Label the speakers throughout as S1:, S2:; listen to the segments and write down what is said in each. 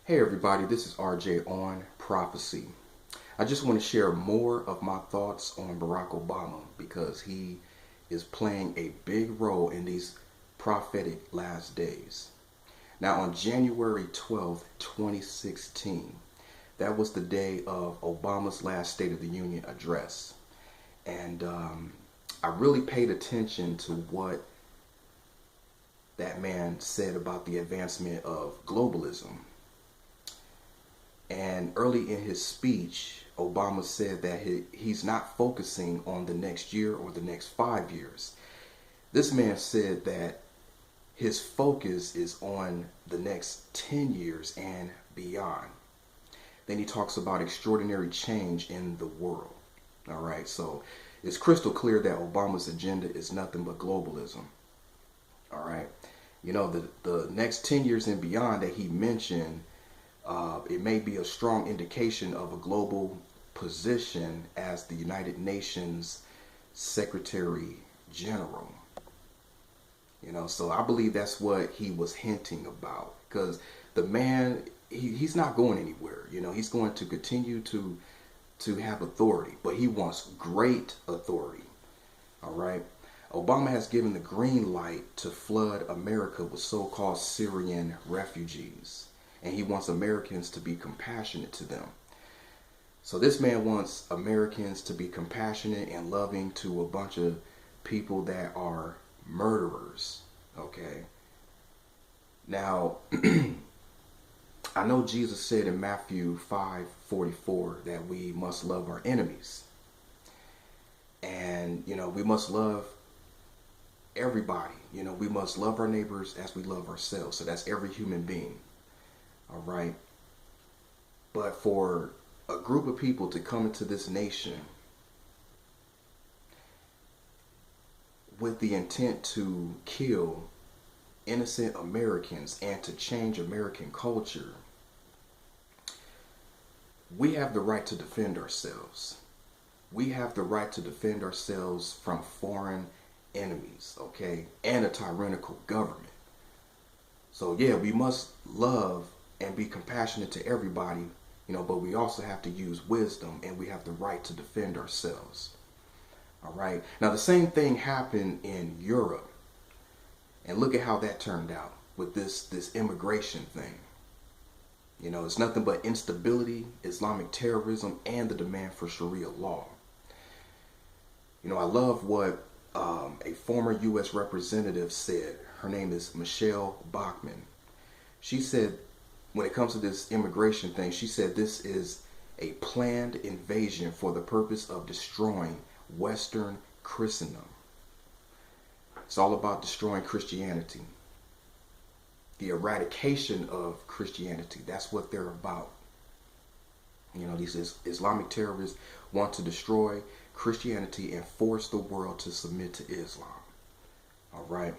S1: Hey everybody, this is RJ on Prophecy. I just want to share more of my thoughts on Barack Obama because he is playing a big role in these prophetic last days. Now on January 12th, 2016, that was the day of Obama's last State of the Union address. And I really paid attention to what that man said about the advancement of globalism. And early in his speech, Obama said that he's not focusing on the next year or the next 5 years. This man said that his focus is on the next 10 years and beyond. Then he talks about extraordinary change in the world. All right, so it's crystal clear that Obama's agenda is nothing but globalism. All right, the next 10 years and beyond that he mentioned, it may be a strong indication of a global position as the United Nations Secretary General. So I believe that's what he was hinting about, because the man, he's not going anywhere. He's going to continue to have authority, but he wants great authority. All right. Obama has given the green light to flood America with so-called Syrian refugees. And he wants Americans to be compassionate to them. So this man wants Americans to be compassionate and loving to a bunch of people that are murderers. Okay. Now, I know Jesus said in Matthew 5:44 that we must love our enemies. And, we must love everybody. We must love our neighbors as we love ourselves. So that's every human being. All right. But for a group of people to come into this nation with the intent to kill innocent Americans and to change American culture, we have the right to defend ourselves. We have the right to defend ourselves from foreign enemies, okay, and a tyrannical government. So yeah, we must love and be compassionate to everybody, but we also have to use wisdom, and we have the right to defend ourselves. All right. Now, the same thing happened in Europe, and look at how that turned out with this immigration thing. It's nothing but instability, Islamic terrorism, and the demand for Sharia law. I love what a former U.S. representative said. Her name is Michelle Bachmann. She said, when it comes to this immigration thing, she said this is a planned invasion for the purpose of destroying Western Christendom. It's all about destroying Christianity. The eradication of Christianity. That's what they're about. These Islamic terrorists want to destroy Christianity and force the world to submit to Islam. All right.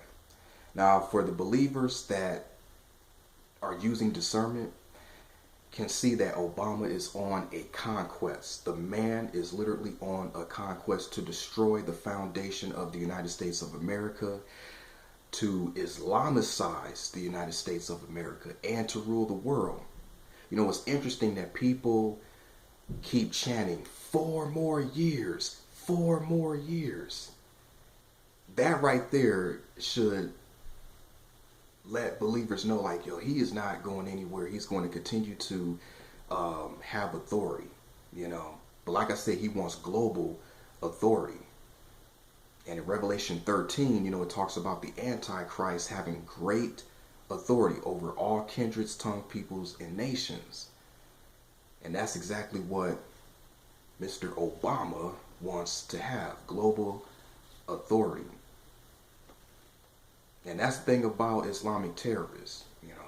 S1: Now, for the believers that are using discernment, can see that Obama is on a conquest. The man is literally on a conquest to destroy the foundation of the United States of America, to Islamicize the United States of America, and to rule the world. It's interesting that people keep chanting 4 more years, 4 more years. That right there should let believers know, like, he is not going anywhere. He's going to continue to have authority, But like I said, he wants global authority. And in Revelation 13, it talks about the Antichrist having great authority over all kindreds, tongue, peoples, and nations. And that's exactly what Mr. Obama wants to have, global authority. And that's the thing about Islamic terrorists.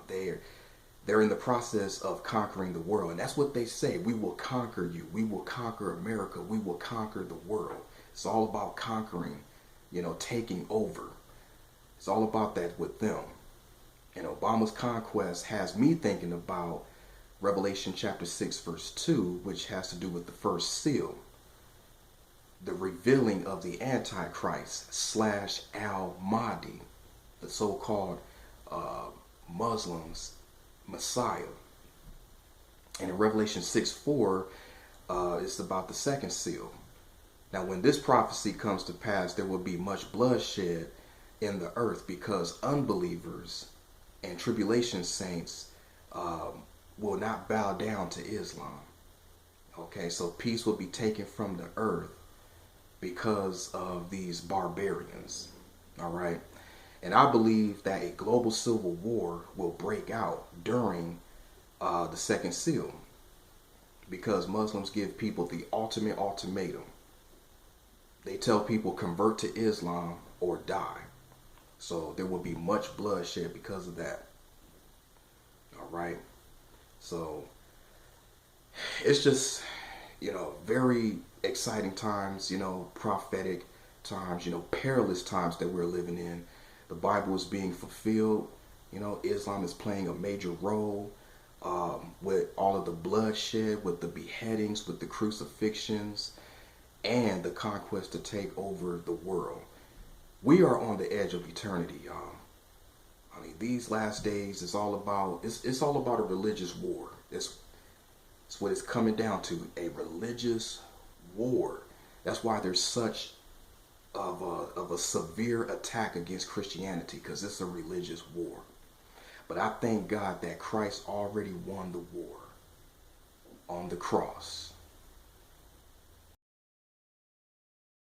S1: They're in the process of conquering the world. And that's what they say. We will conquer you. We will conquer America. We will conquer the world. It's all about conquering, taking over. It's all about that with them. And Obama's conquest has me thinking about Revelation chapter 6, verse 2, which has to do with the first seal. The revealing of the Antichrist / Al-Mahdi, the so-called Muslims' Messiah. And in Revelation 6:4, it's about the second seal. Now, when this prophecy comes to pass, there will be much bloodshed in the earth because unbelievers and tribulation saints will not bow down to Islam. Okay, so peace will be taken from the earth because of these barbarians. All right. And I believe that a global civil war will break out during the second seal because Muslims give people the ultimate ultimatum. They tell people convert to Islam or die. So there will be much bloodshed because of that. All right. So it's just, very exciting times, prophetic times, perilous times that we're living in. The Bible is being fulfilled. Islam is playing a major role with all of the bloodshed, with the beheadings, with the crucifixions, and the conquest to take over the world. We are on the edge of eternity, y'all. I mean, these last days is all about it's all about a religious war. It's what it's coming down to, a religious war. That's why there's such of a severe attack against Christianity, because it's a religious war. But I thank God that Christ already won the war on the cross.